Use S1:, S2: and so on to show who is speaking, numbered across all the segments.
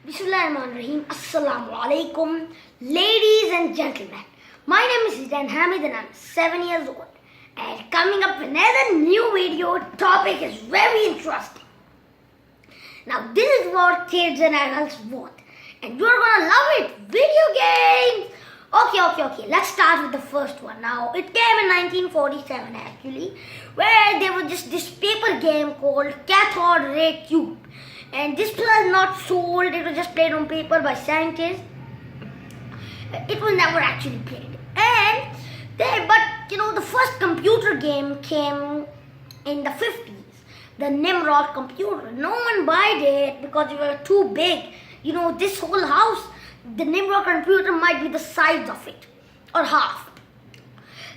S1: Bismillahirrahmanirrahim. Assalamu alaikum, ladies and gentlemen. My name is Zidane Hamid and I'm 7 years old. And coming up with another new video, topic is very interesting. Now this is what kids and adults want, and you're gonna love it. Video games. Okay. Let's start with the first one. Now it came in 1947 actually, where there was just this paper game called cathode ray tube. And this was not sold, it was just played on paper by scientists. It was never actually played. And the first computer game came in the 50s, the Nimrod computer. No one bought it because it was too big. This whole house, the Nimrod computer might be the size of it, or half.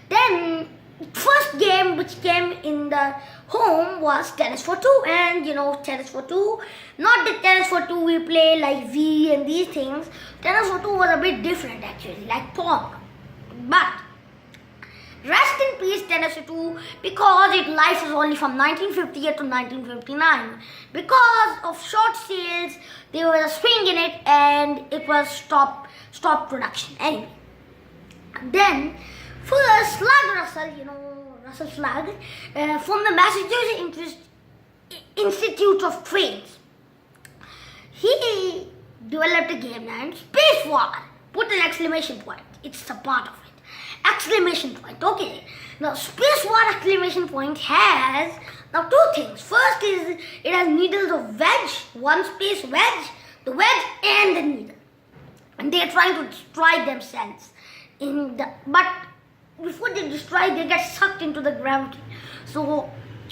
S1: Then first game which came in the home was tennis for two, and tennis for two, not the tennis for two we play like V and these things. Tennis for two was a bit different actually, like Pong. But rest in peace tennis for two, because its life is only from 1958 to 1959. Because of short sales, there was a swing in it and it was stop production. Anyway, then first Slug Russell Slug, from the Massachusetts Institute of Trains. He developed a game named Space War. Put an exclamation point. It's a part of it. Exclamation point. Okay. Now Space War exclamation point has now two things. First is it has needles of wedge, one space wedge, the wedge and the needle. And they are trying to destroy themselves but before they destroy, they get sucked into the gravity. So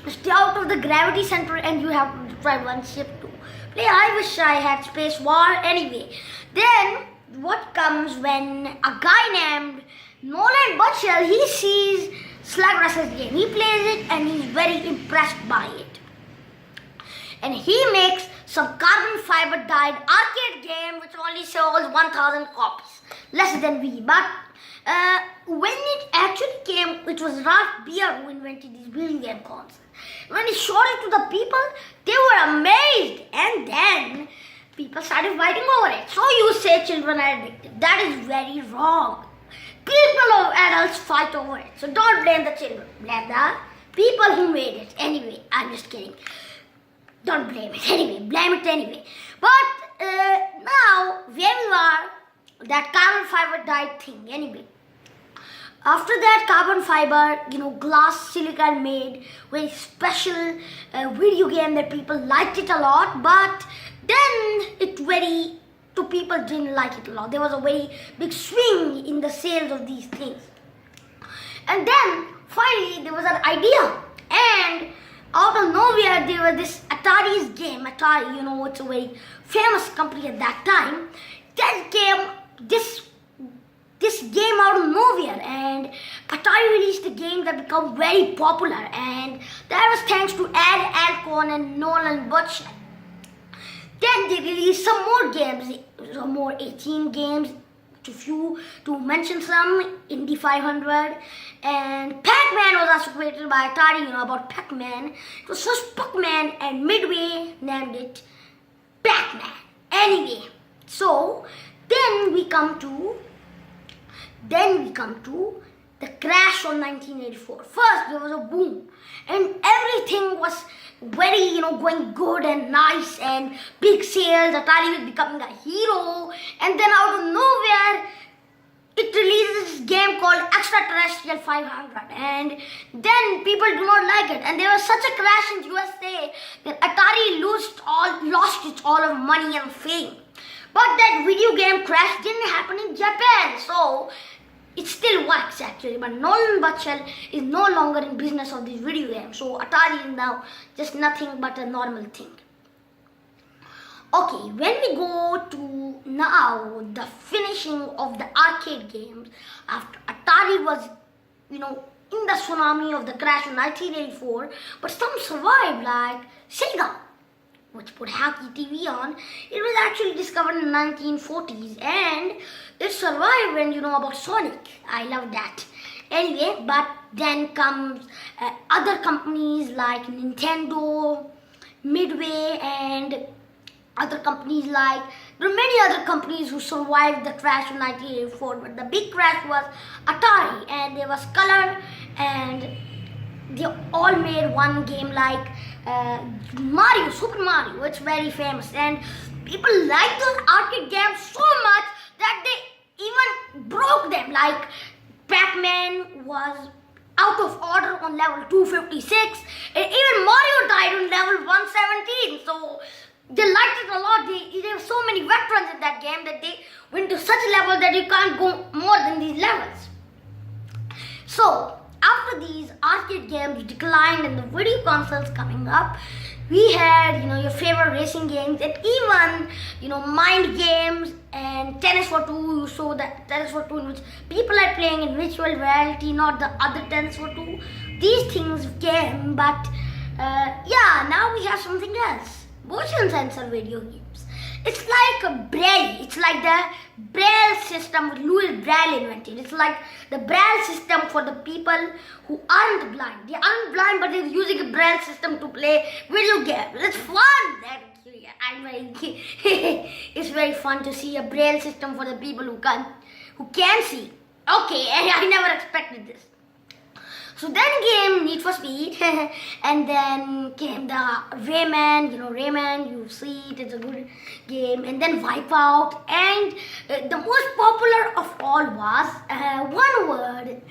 S1: stay out of the gravity center and you have to destroy one ship to play. I wish I had Space War. Anyway, then what comes when a guy named Nolan Butchell, he sees Slug Russell's game. He plays it and he's very impressed by it. And he makes some carbon fiber dyed arcade game which only sells 1,000 copies, less than V. But when it actually came, it was Ralph Beer who invented these video game consoles. When he showed it to the people, they were amazed, and then people started fighting over it. So you say children are addicted. That is very wrong. People or adults fight over it. So don't blame the children. Blame the people who made it. Anyway, I'm just kidding. Don't blame it anyway. Blame it anyway. But now, where we are, that carbon fiber dyed thing. Anyway, after that carbon fiber, glass silicon made very special video game that people liked it a lot. But then people didn't like it a lot. There was a very big swing in the sales of these things. And then finally there was an idea, and out of nowhere there was this Atari's game. Atari, it's a very famous company at that time. Then came this game out of nowhere, and Atari released a game that became very popular, and that was thanks to Al Alcorn and Nolan Butchell. Then they released some more games, some more 18 games, to mention some, Indy 500, and Pac-Man was also created by Atari. About Pac-Man. It was first Pac-Man, and Midway named it Pac-Man. Anyway, so then we come to the crash of 1984. First, there was a boom, and everything was very, going good and nice and big sales. Atari was becoming a hero, and then out of nowhere, it releases this game called Extraterrestrial 500, and then people do not like it. And there was such a crash in USA that Atari lost all of money and fame. But that video game crash didn't happen in Japan, so it still works actually. But Nolan Butchell is no longer in business of this video game, so Atari is now just nothing but a normal thing. Okay, when we go to now the finishing of the arcade games, after Atari was, in the tsunami of the crash in 1984, but some survived, like Sega, which put Hacky TV on. It was actually discovered in the 1940s, and it survived. When about Sonic, I love that. Anyway, but then comes other companies like Nintendo, Midway, and other companies like There are many other companies who survived the crash of 1984, but the big crash was Atari, and there was Color, and they all made one game like Mario, Super Mario. It's very famous, and people like those arcade games so much that they even broke them. Like Pac-Man was out of order on level 256, and even Mario died on level 117. So they liked it a lot. There were so many veterans in that game that they went to such a level that you can't go more than these levels. So after these arcade games declined and the video consoles coming up, we had your favorite racing games, and even mind games and tennis for two. You saw that tennis for two in which people are playing in virtual reality, not the other tennis for two. These things came, but now we have something else: motion sensor video games. It's like a Braille. It's like the Braille system Louis Braille invented. It's like the Braille system for the people who aren't blind. They aren't blind, but they're using a Braille system to play video games. It's fun. Actually, it's very fun to see a Braille system for the people who can see. Okay, I never expected this. So then came Need for Speed, and then came the Rayman. Rayman, you see it's a good game. And then Wipeout, and the most popular of all was one word.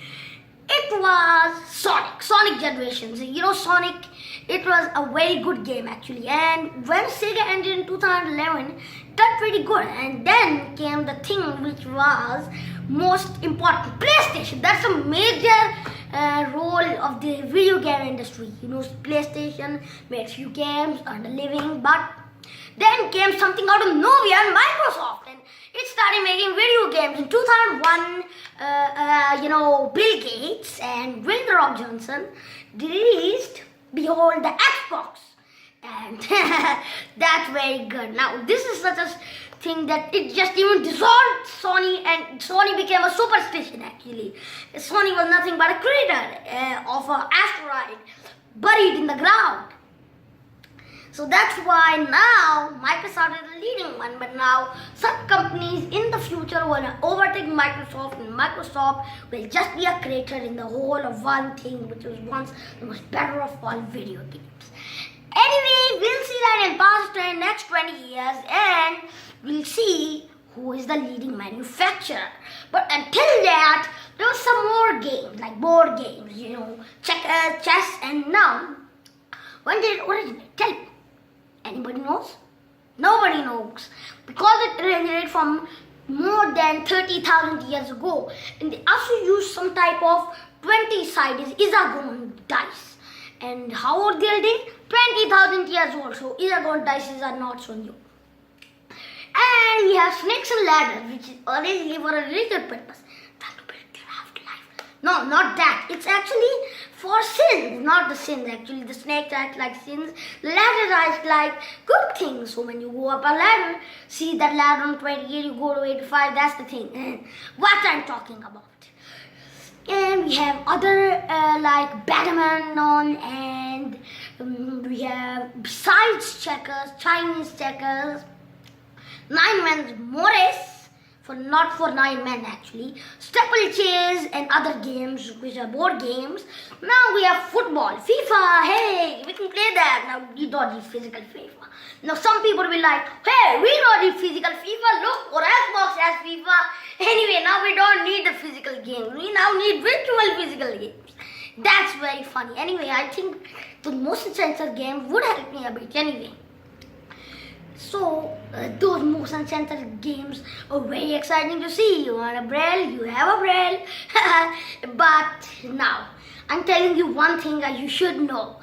S1: It was Sonic. Sonic Generations. Sonic. It was a very good game actually. And when Sega ended in 2011, that's pretty good. And then came the thing which was most important: PlayStation. That's a major role of the video game industry. PlayStation made few games, earned a living, but then came something out of nowhere, Microsoft, and it started making video games. In 2001, Bill Gates and Dwayne The Rock Johnson released, behold, the Xbox, and that's very good. Now, this is such a thing that it just even dissolved Sony, and Sony became a superstition actually. Sony was nothing but a crater of an asteroid buried in the ground. So that's why now Microsoft is the leading one, but now some companies in the future will overtake Microsoft, and Microsoft will just be a crater in the whole of one thing which was once the most better of all video games. Anyway, we'll see that in past next 20 years, and we'll see who is the leading manufacturer. But until that, there was some more games, like board games, checkers, chess, and now, when did it originate? Tell me. Anybody knows? Nobody knows. Because it originated from more than 30,000 years ago. And they also used some type of 20-sided Isagon dice. And how old are they? 20,000 years old. So Isagon dices are not so new. And we have snakes and ladders, which is originally for a religious purpose. That to build their afterlife. No, not that. It's actually for sins, not the sins. Actually, the snakes act like sins. The ladders act like good things. So when you go up a ladder, see that ladder on 28, you go to 85. That's the thing. What I'm talking about. And we have other like badminton, and we have besides checkers, Chinese checkers, 9 men's Morris, not for 9 men actually, steeplechase and other games which are board games. Now we have football, FIFA. Hey, we can play that. Now we don't need physical FIFA. Now some people will be like, hey, we don't need physical FIFA. Look, our Xbox has FIFA. Anyway, now we don't need the physical game. We now need virtual physical games. That's very funny. Anyway, I think the motion sensor game would help me a bit anyway. So, those motion sensor games are very exciting to see. You want a Braille, you have a Braille. But now, I'm telling you one thing that you should know.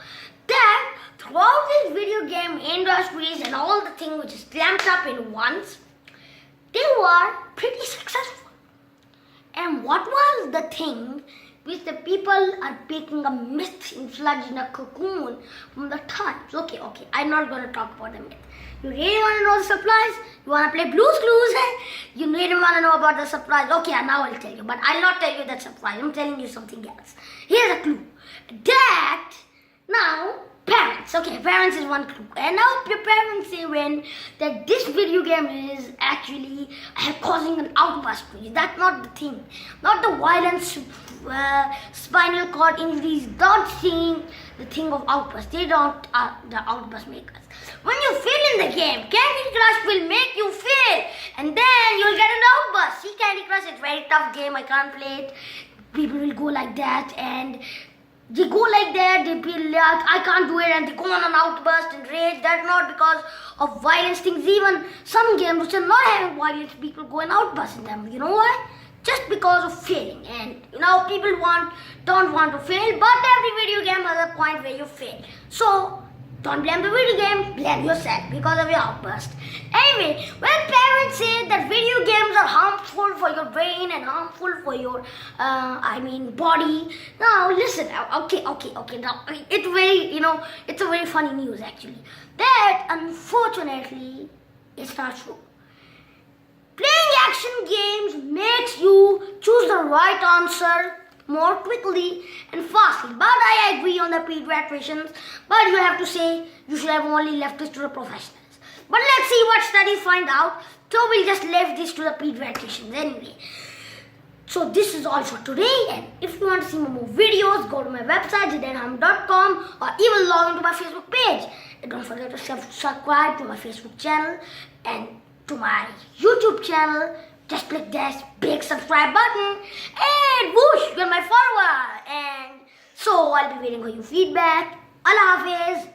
S1: That throughout these video game industries and all the things which is clamped up in once, they were pretty successful. And what was the thing which the people are making a myth inflaged in a cocoon from the times? Okay, I'm not going to talk about them yet. You really want to know the supplies? You want to play Blue's Clues? You really want to know about the supplies? Okay, now I'll tell you. But I'll not tell you that surprise. I'm telling you something else. Here's a clue. That now Parents. Okay, parents is one clue. And now your parents say when that this video game is actually causing an outburst for you. That's not the thing. Not the violence, spinal cord injuries. Don't think the thing of outburst. They don't the outburst makers. When you fail in the game, Candy Crush will make you fail, and then you'll get an outburst. See, Candy Crush is a very tough game. I can't play it. People will go like that, and they go like that. They feel like I can't do it, and they go on an outburst and rage. That's not because of violence things. Even some games which are not having violence, people go and outburst in them. You know why? Just because of failing. And people don't want to fail, but every video game has a point where you fail. So don't blame the video game, blame yourself because of your outburst. Anyway, when parents say that video games are harmful for your brain and harmful for your, body. Now listen, okay. Now it's very, it's a very funny news actually. That unfortunately, it's not true. Playing action games makes you choose the right answer more quickly and fastly. But I agree on the pediatricians. But you have to say you should have only left this to the professionals. But let's see what studies find out. So we'll just leave this to the pediatricians anyway. So this is all for today. And if you want to see more videos, go to my website zidanehamid.com or even log into my Facebook page. And don't forget to subscribe to my Facebook channel and to my YouTube channel. Just click that big subscribe button and whoosh, you're my follower. And so I'll be waiting for your feedback. Allah Hafiz.